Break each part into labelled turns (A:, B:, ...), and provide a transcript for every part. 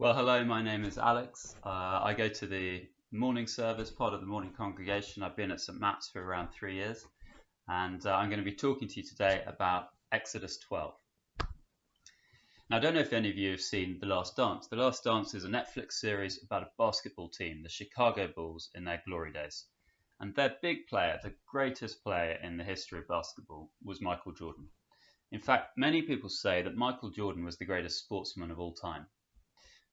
A: Well, hello, my name is Alex. I go to the morning service, part of the morning congregation. I've been at St. Matt's for around 3 years, and I'm going to be talking to you today about Exodus 12. Now, I don't know if any of you have seen The Last Dance. The Last Dance is a Netflix series about a basketball team, the Chicago Bulls, in their glory days. And their big player, the greatest player in the history of basketball, was Michael Jordan. In fact, many people say that Michael Jordan was the greatest sportsman of all time.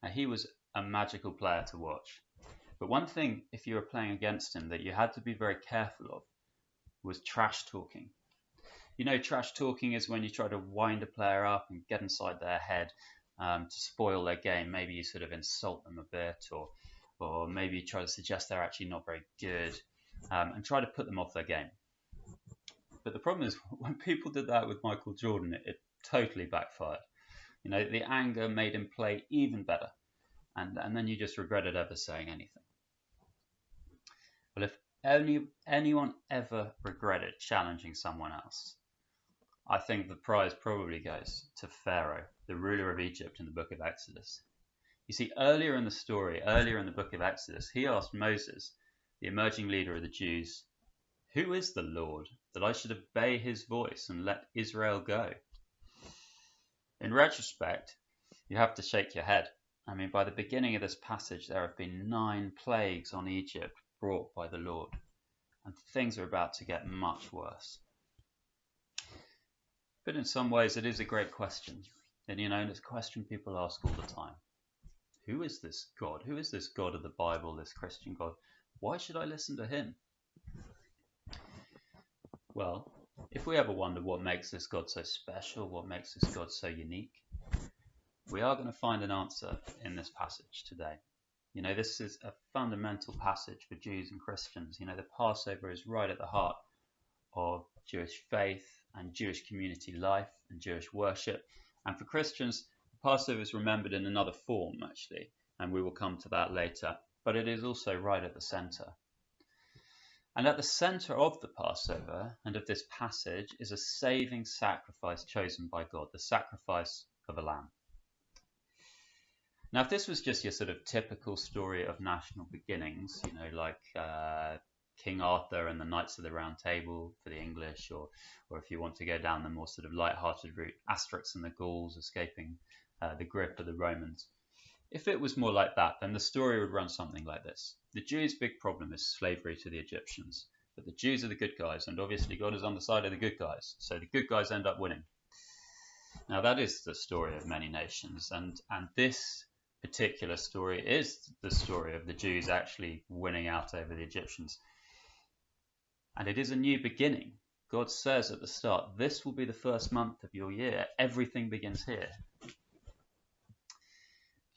A: Now, he was a magical player to watch. But one thing, if you were playing against him, that you had to be very careful of was trash talking. You know, trash talking is when you try to wind a player up and get inside their head to spoil their game. Maybe you sort of insult them a bit, or maybe you try to suggest they're actually not very good and try to put them off their game. But the problem is, when people did that with Michael Jordan, it totally backfired. You know, the anger made him play even better, and then you just regretted ever saying anything. Well, if anyone ever regretted challenging someone else, I think the prize probably goes to Pharaoh, the ruler of Egypt in the book of Exodus. You see, earlier in the book of Exodus, he asked Moses, the emerging leader of the Jews, "Who is the Lord, that I should obey his voice and let Israel go?" In retrospect, you have to shake your head. I mean, by the beginning of this passage, there have been 9 plagues on Egypt brought by the Lord, and things are about to get much worse. But in some ways, it is a great question, and it's a question people ask all the time. Who is this God? Who is this God of the Bible, this Christian God? Why should I listen to him? Well, if we ever wonder what makes this God so special, what makes this God so unique, we are going to find an answer in this passage today. You know, this is a fundamental passage for Jews and Christians. You know, the Passover is right at the heart of Jewish faith and Jewish community life and Jewish worship. And for Christians, the Passover is remembered in another form, actually, and we will come to that later. But it is also right at the center. And at the center of the Passover and of this passage is a saving sacrifice chosen by God, the sacrifice of a lamb. Now, if this was just your sort of typical story of national beginnings, you know, like King Arthur and the Knights of the Round Table for the English, or if you want to go down the more sort of light-hearted route, Asterix and the Gauls escaping the grip of the Romans. If it was more like that, then the story would run something like this. The Jews' big problem is slavery to the Egyptians, but the Jews are the good guys, and obviously God is on the side of the good guys, so the good guys end up winning. Now, that is the story of many nations, and this particular story is the story of the Jews actually winning out over the Egyptians. And it is a new beginning. God says at the start, this will be the first month of your year. Everything begins here.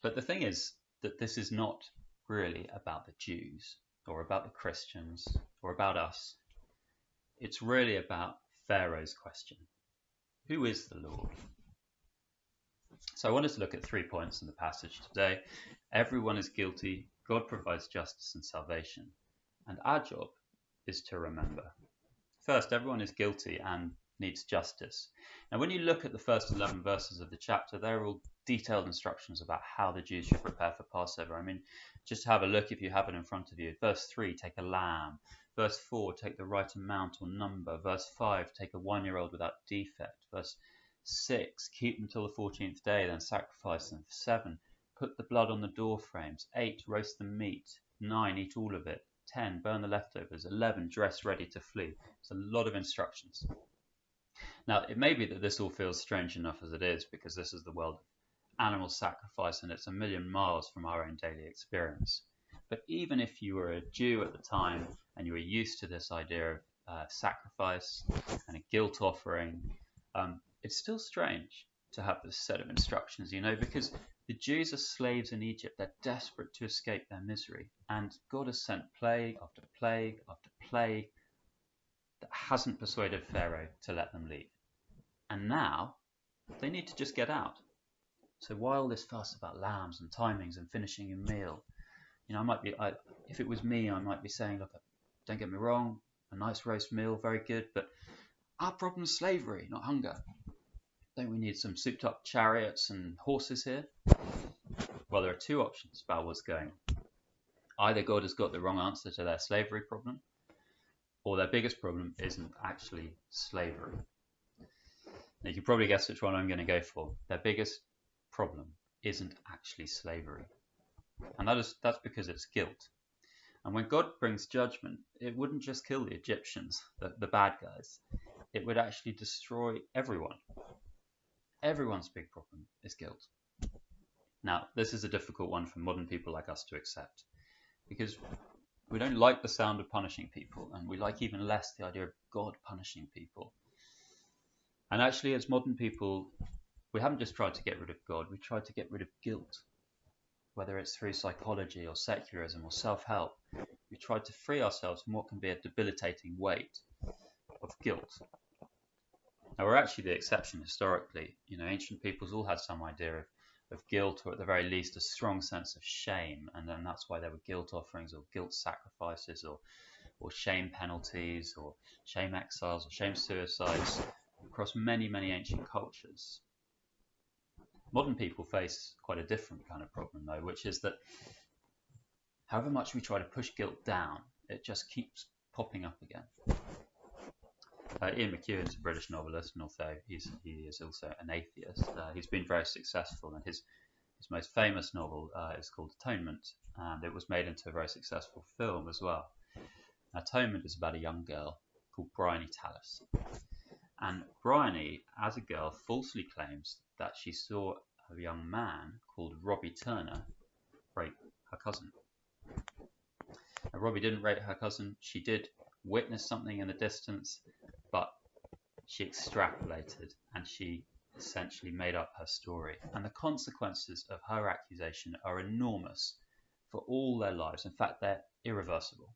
A: But the thing is that this is not really about the Jews or about the Christians or about us. It's really about Pharaoh's question. Who is the Lord? So I wanted to look at 3 points in the passage today. Everyone is guilty. God provides justice and salvation. And our job is to remember. First, everyone is guilty and needs justice. Now, when you look at the first 11 verses of the chapter, they're all detailed instructions about how the Jews should prepare for Passover. I mean, just have a look if you have it in front of you. Verse 3, take a lamb. Verse 4, take the right amount or number. Verse 5, take a 1-year-old without defect. Verse 6, keep them till the 14th day, then sacrifice them. 7, put the blood on the door frames. 8, roast the meat. 9, eat all of it. 10, burn the leftovers. 11, dress ready to flee. It's a lot of instructions. Now, it may be that this all feels strange enough as it is, because this is the world of animal sacrifice and it's a million miles from our own daily experience. But even if you were a Jew at the time and you were used to this idea of sacrifice and a guilt offering, it's still strange to have this set of instructions, you know, because the Jews are slaves in Egypt. They're desperate to escape their misery. And God has sent plague after plague after plague that hasn't persuaded Pharaoh to let them leave. And now they need to just get out. So why all this fuss about lambs and timings and finishing a meal? You know, if it was me, I might be saying, look, don't get me wrong, a nice roast meal, very good, but our problem is slavery, not hunger. Don't we need some souped up chariots and horses here? Well, there are two options about what's going on. Either God has got the wrong answer to their slavery problem, or their biggest problem isn't actually slavery. Now, you can probably guess which one I'm going to go for. Their biggest problem isn't actually slavery. And that's because it's guilt. And when God brings judgment, it wouldn't just kill the Egyptians, the bad guys. It would actually destroy everyone. Everyone's big problem is guilt. Now, this is a difficult one for modern people like us to accept, because we don't like the sound of punishing people, and we like even less the idea of God punishing people. And actually, as modern people, we haven't just tried to get rid of God, we tried to get rid of guilt. Whether it's through psychology or secularism or self-help, we tried to free ourselves from what can be a debilitating weight of guilt. Now, we're actually the exception historically. Ancient peoples all had some idea of guilt, or at the very least a strong sense of shame, and then that's why there were guilt offerings or guilt sacrifices or shame penalties or shame exiles or shame suicides across many, many ancient cultures. Modern people face quite a different kind of problem though, which is that however much we try to push guilt down, it just keeps popping up again. Ian McEwan is a British novelist, and although he is also an atheist, he's been very successful, and his most famous novel is called Atonement, and it was made into a very successful film as well. Atonement is about a young girl called Bryony Tallis, and Bryony, as a girl, falsely claims that she saw a young man called Robbie Turner rape her cousin. Now, Robbie didn't rape her cousin. She did witness something in the distance, but she extrapolated and she essentially made up her story. And the consequences of her accusation are enormous for all their lives. In fact, they're irreversible.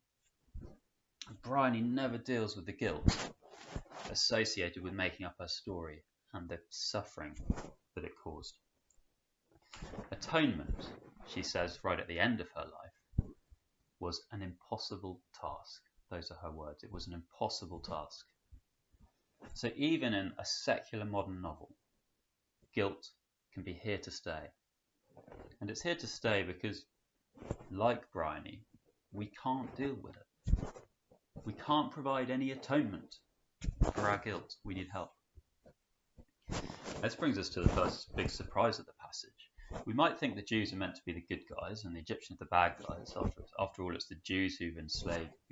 A: Bryony never deals with the guilt associated with making up her story and the suffering that it caused. Atonement, she says right at the end of her life, was an impossible task. Those are her words. It was an impossible task. So even in a secular modern novel, guilt can be here to stay. And it's here to stay because, like Bryony, we can't deal with it. We can't provide any atonement for our guilt. We need help. This brings us to the first big surprise of the passage. We might think the Jews are meant to be the good guys and the Egyptians the bad guys. After all, it's the Jews who've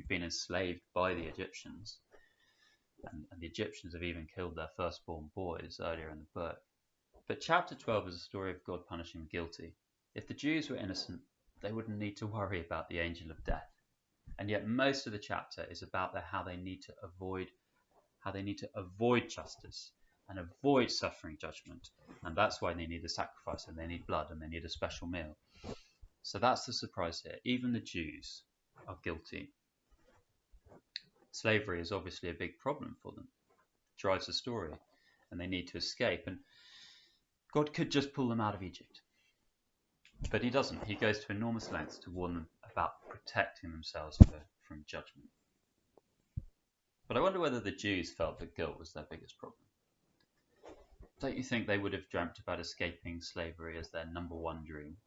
A: been enslaved by the Egyptians. And the Egyptians have even killed their firstborn boys earlier in the book. But chapter 12 is a story of God punishing the guilty. If the Jews were innocent, they wouldn't need to worry about the angel of death. And yet most of the chapter is about how they need to avoid justice and avoid suffering judgment. And that's why they need a sacrifice, and they need blood, and they need a special meal. So that's the surprise here. Even the Jews are guilty. Slavery is obviously a big problem for them. It drives the story, and they need to escape. And God could just pull them out of Egypt. But he doesn't. He goes to enormous lengths to warn them about protecting themselves from judgment. But I wonder whether the Jews felt that guilt was their biggest problem. Don't you think they would have dreamt about escaping slavery as their number one dream?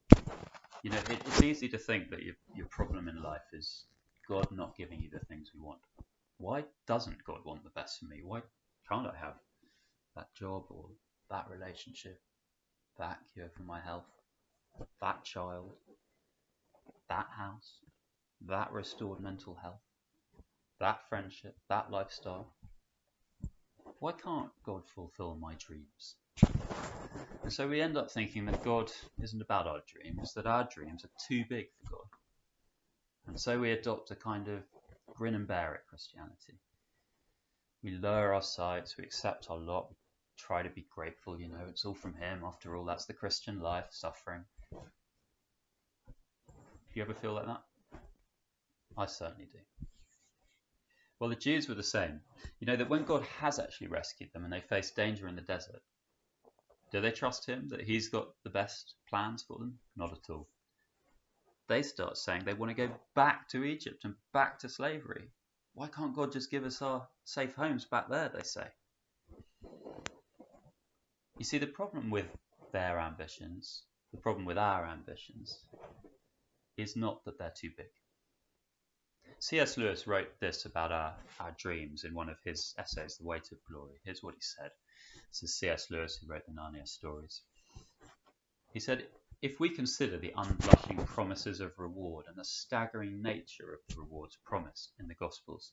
A: It's easy to think that your problem in life is God not giving you the things we want. Why doesn't God want the best for me? Why can't I have that job or that relationship, that cure for my health, that child, that house, that restored mental health, that friendship, that lifestyle? Why can't God fulfill my dreams? And so we end up thinking that God isn't about our dreams, that our dreams are too big for God. And so we adopt a kind of grin and bear it Christianity. We lower our sights, we accept our lot, we try to be grateful, it's all from Him. After all, that's the Christian life, suffering. Do you ever feel like that? I certainly do. Well, the Jews were the same. That when God has actually rescued them and they face danger in the desert, do they trust Him, that He's got the best plans for them? Not at all. They start saying they want to go back to Egypt and back to slavery. Why can't God just give us our safe homes back there, they say. You see, the problem with their ambitions, The problem with our ambitions is not that they're too big. C.S. Lewis wrote this about our dreams in one of his essays, The Weight of Glory. Here's what he said. This is C.S. Lewis, who wrote the Narnia stories. He said, "If we consider the unblushing promises of reward and the staggering nature of the rewards promised in the Gospels,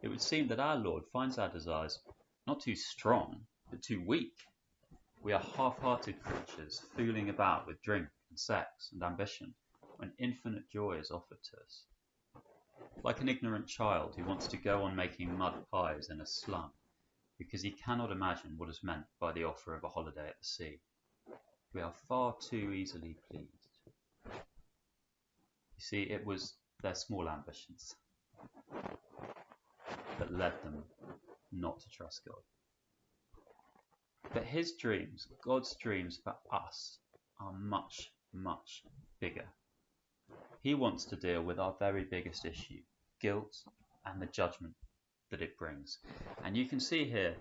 A: it would seem that our Lord finds our desires not too strong, but too weak. We are half-hearted creatures, fooling about with drink and sex and ambition, when infinite joy is offered to us. Like an ignorant child who wants to go on making mud pies in a slum, because he cannot imagine what is meant by the offer of a holiday at the sea. We are far too easily pleased." You see, it was their small ambitions that led them not to trust God. But his dreams, God's dreams for us, are much, much bigger. He wants to deal with our very biggest issue, guilt and the judgment that it brings. And you can see here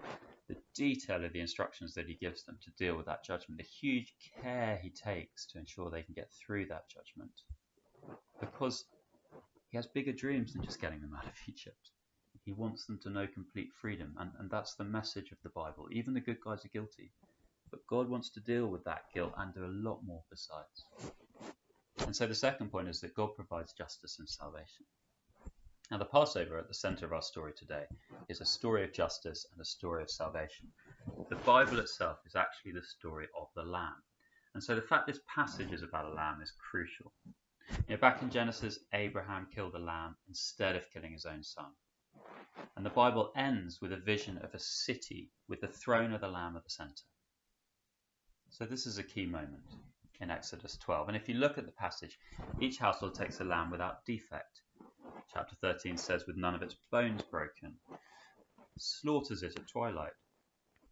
A: the detail of the instructions that he gives them to deal with that judgment, the huge care he takes to ensure they can get through that judgment. Because he has bigger dreams than just getting them out of Egypt. He wants them to know complete freedom, and that's the message of the Bible. Even the good guys are guilty, but God wants to deal with that guilt and do a lot more besides. And so the second point is that God provides justice and salvation. Now, the Passover at the center of our story today is a story of justice and a story of salvation. The Bible itself is actually the story of the Lamb. And so the fact this passage is about a lamb is crucial. Back in Genesis, Abraham killed a lamb instead of killing his own son. And the Bible ends with a vision of a city with the throne of the Lamb at the center. So this is a key moment in Exodus 12. And if you look at the passage, each household takes a lamb without defect. Chapter 13 says, with none of its bones broken, slaughters it at twilight,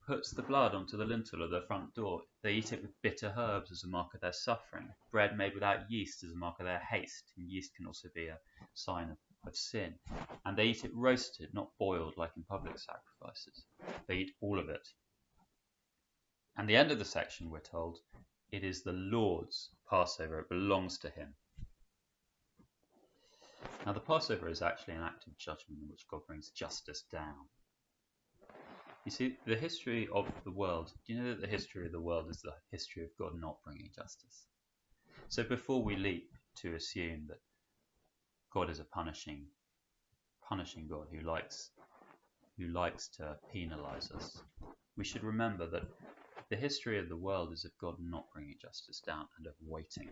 A: puts the blood onto the lintel of their front door. They eat it with bitter herbs as a mark of their suffering, bread made without yeast as a mark of their haste, and yeast can also be a sign of sin. And they eat it roasted, not boiled like in public sacrifices. They eat all of it. And the end of the section, we're told, it is the Lord's Passover. It belongs to him. Now, the Passover is actually an act of judgment in which God brings justice down. You see, the history of the world, do you know that the history of the world is the history of God not bringing justice? So before we leap to assume that God is a punishing God who likes to penalize us, we should remember that the history of the world is of God not bringing justice down and of waiting.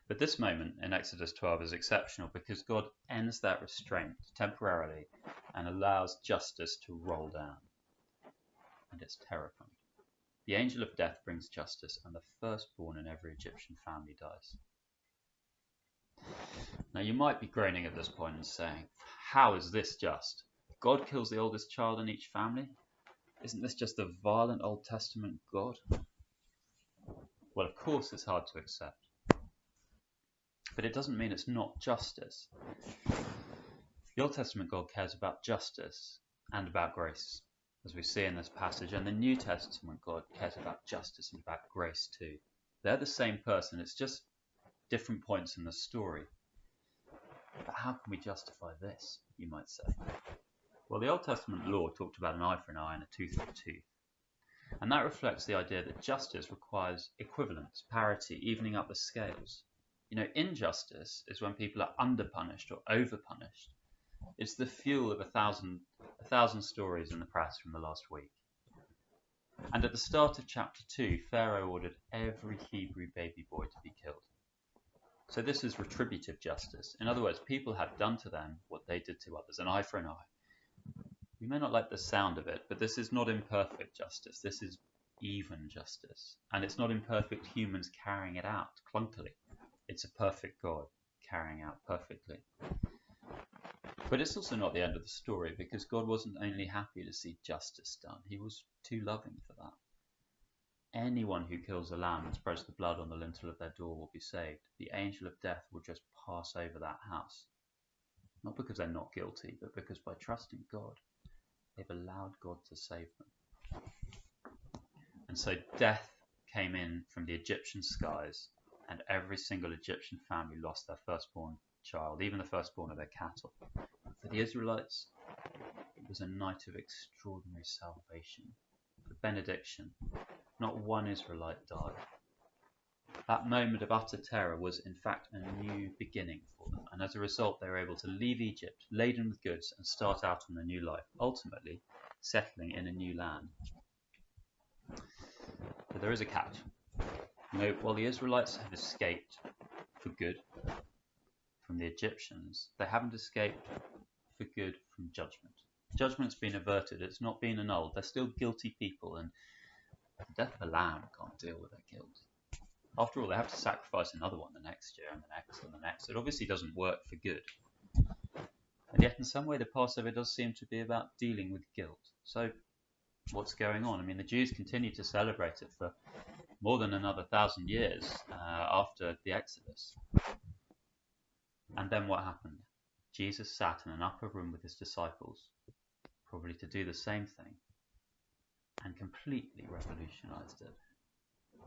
A: But this moment in Exodus 12 is exceptional because God ends that restraint temporarily and allows justice to roll down. And it's terrifying. The angel of death brings justice, and the firstborn in every Egyptian family dies. Now, you might be groaning at this point and saying, how is this just? God kills the oldest child in each family? Isn't this just the violent Old Testament God? Well, of course it's hard to accept. But it doesn't mean it's not justice. The Old Testament God cares about justice and about grace, as we see in this passage, and the New Testament God cares about justice and about grace too. They're the same person, it's just different points in the story. But how can we justify this, you might say? Well, the Old Testament law talked about an eye for an eye and a tooth for a tooth. And that reflects the idea that justice requires equivalence, parity, evening up the scales. Injustice is when people are underpunished or overpunished. It's the fuel of a thousand stories in the press from the last week. And at the start of chapter 2, Pharaoh ordered every Hebrew baby boy to be killed. So this is retributive justice. In other words, people have done to them what they did to others, an eye for an eye. You may not like the sound of it, but this is not imperfect justice. This is even justice. And it's not imperfect humans carrying it out clunkily. It's a perfect God carrying out perfectly. But it's also not the end of the story, because God wasn't only happy to see justice done, he was too loving for that. Anyone who kills a lamb and spreads the blood on the lintel of their door will be saved. The angel of death will just pass over that house. Not because they're not guilty, but because by trusting God, they've allowed God to save them. And so death came in from the Egyptian skies, and every single Egyptian family lost their firstborn child, even the firstborn of their cattle. For the Israelites, it was a night of extraordinary salvation, a benediction. Not one Israelite died. That moment of utter terror was in fact a new beginning for them, and as a result they were able to leave Egypt laden with goods and start out on a new life, ultimately settling in a new land. But there is a catch. While the Israelites have escaped for good from the Egyptians, they haven't escaped for good from judgment. Judgment's been averted, it's not been annulled. They're still guilty people, and the death of a lamb can't deal with their guilt. After all, they have to sacrifice another one the next year and the next and the next. It obviously doesn't work for good. And yet in some way the Passover does seem to be about dealing with guilt. So what's going on? I mean, the Jews continue to celebrate it for more than another 1,000 years after the Exodus. And then what happened? Jesus sat in an upper room with his disciples, probably to do the same thing, and completely revolutionized it.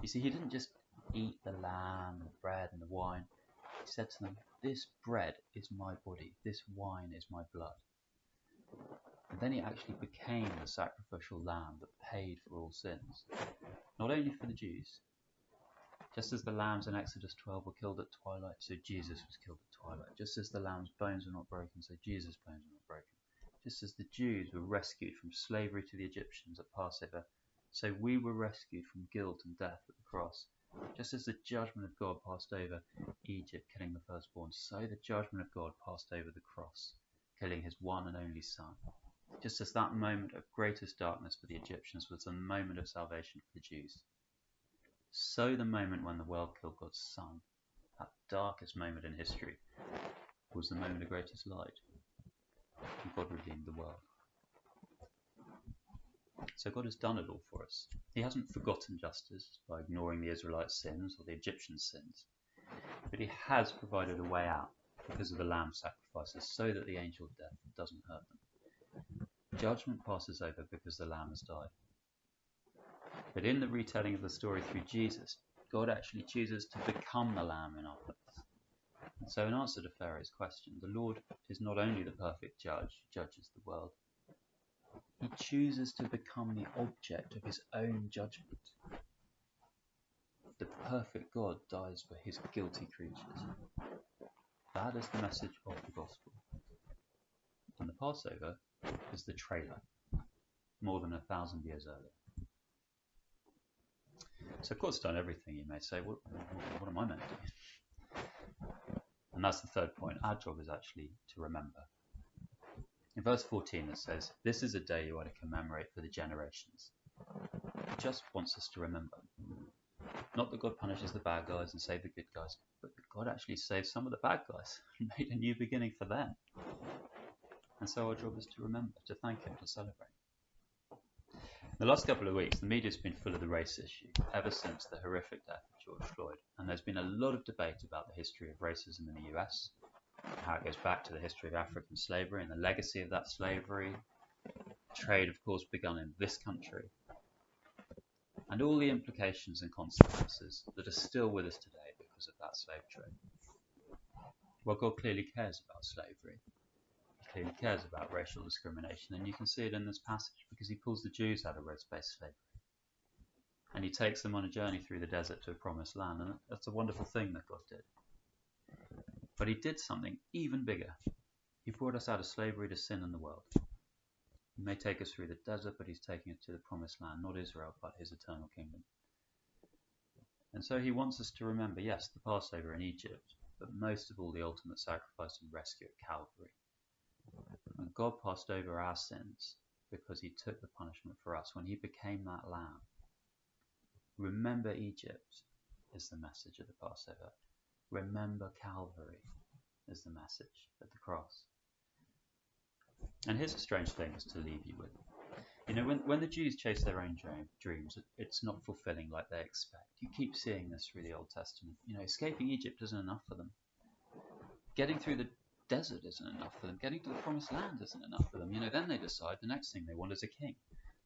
A: You see, he didn't just eat the lamb, the bread and the wine. He said to them, "This bread is my body, this wine is my blood." And then he actually became the sacrificial lamb that paid for all sins, not only for the Jews. Just as the lambs in Exodus 12 were killed at twilight, so Jesus was killed at twilight. Just as the lamb's bones were not broken, so Jesus' bones were not broken. Just as the Jews were rescued from slavery to the Egyptians at Passover, so we were rescued from guilt and death at the cross. Just as the judgment of God passed over Egypt, killing the firstborn, so the judgment of God passed over the cross, killing his one and only son. Just as that moment of greatest darkness for the Egyptians was the moment of salvation for the Jews, so the moment when the world killed God's son, that darkest moment in history, was the moment of greatest light, and God redeemed the world. So God has done it all for us. He hasn't forgotten justice by ignoring the Israelites' sins or the Egyptian sins, but he has provided a way out because of the lamb sacrifices, so that the angel of death doesn't hurt them. Judgment passes over because the lamb has died. But in the retelling of the story through Jesus, God actually chooses to become the lamb in our place. And so in answer to Pharaoh's question, the Lord is not only the perfect judge who judges the world, he chooses to become the object of his own judgment. The perfect God dies for his guilty creatures. That is the message of the gospel. And the Passover is the trailer, more than 1,000 years earlier. So God's done everything, you may say. What am I meant to do? And that's the third point. Our job is actually to remember. In verse 14 it says, "This is a day you are to commemorate for the generations." He just wants us to remember. Not that God punishes the bad guys and saves the good guys, but that God actually saves some of the bad guys and made a new beginning for them. And so our job is to remember, to thank him, to celebrate. The last couple of weeks, the media's been full of the race issue, ever since the horrific death of George Floyd. And there's been a lot of debate about the history of racism in the US, how it goes back to the history of African slavery and the legacy of that slavery, trade, of course, begun in this country, and all the implications and consequences that are still with us today because of that slave trade. Well, God clearly cares about slavery. Clearly cares about racial discrimination, and you can see it in this passage because he pulls the Jews out of race-based slavery and he takes them on a journey through the desert to a promised land, and that's a wonderful thing that God did. But he did something even bigger. He brought us out of slavery to sin in the world. He may take us through the desert, but he's taking us to the promised land, not Israel, but his eternal kingdom. And so he wants us to remember, yes, the Passover in Egypt, but most of all the ultimate sacrifice and rescue at Calvary. When God passed over our sins because he took the punishment for us, when he became that lamb. Remember Egypt is the message of the Passover. Remember Calvary is the message of the cross. And here's a strange thing to leave you with. When the Jews chase their own dreams, it's not fulfilling like they expect. You keep seeing this through the Old Testament. Escaping Egypt isn't enough for them. Getting through the desert isn't enough for them. Getting to the promised land isn't enough for them. Then they decide the next thing they want is a king.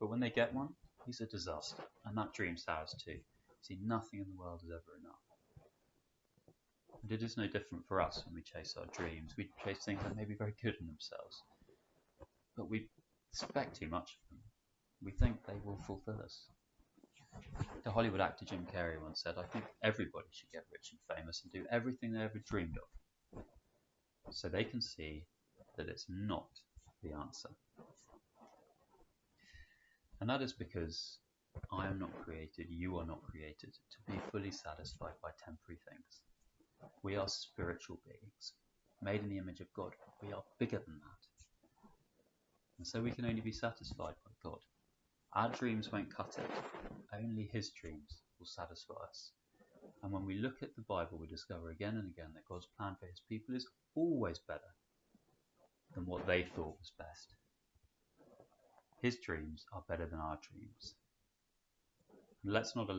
A: But when they get one, he's a disaster. And that dream sours too. See, nothing in the world is ever enough. And it is no different for us when we chase our dreams. We chase things that may be very good in themselves, but we expect too much of them. We think they will fulfill us. The Hollywood actor Jim Carrey once said, I think everybody should get rich and famous and do everything they ever dreamed of, so they can see that it's not the answer. And that is because I am not created, you are not created to be fully satisfied by temporary things. We are spiritual beings, made in the image of God. We are bigger than that. And so we can only be satisfied by God. Our dreams won't cut it. Only His dreams will satisfy us. And when we look at the Bible, we discover again and again that God's plan for His people is always better than what they thought was best. His dreams are better than our dreams. And let's not allow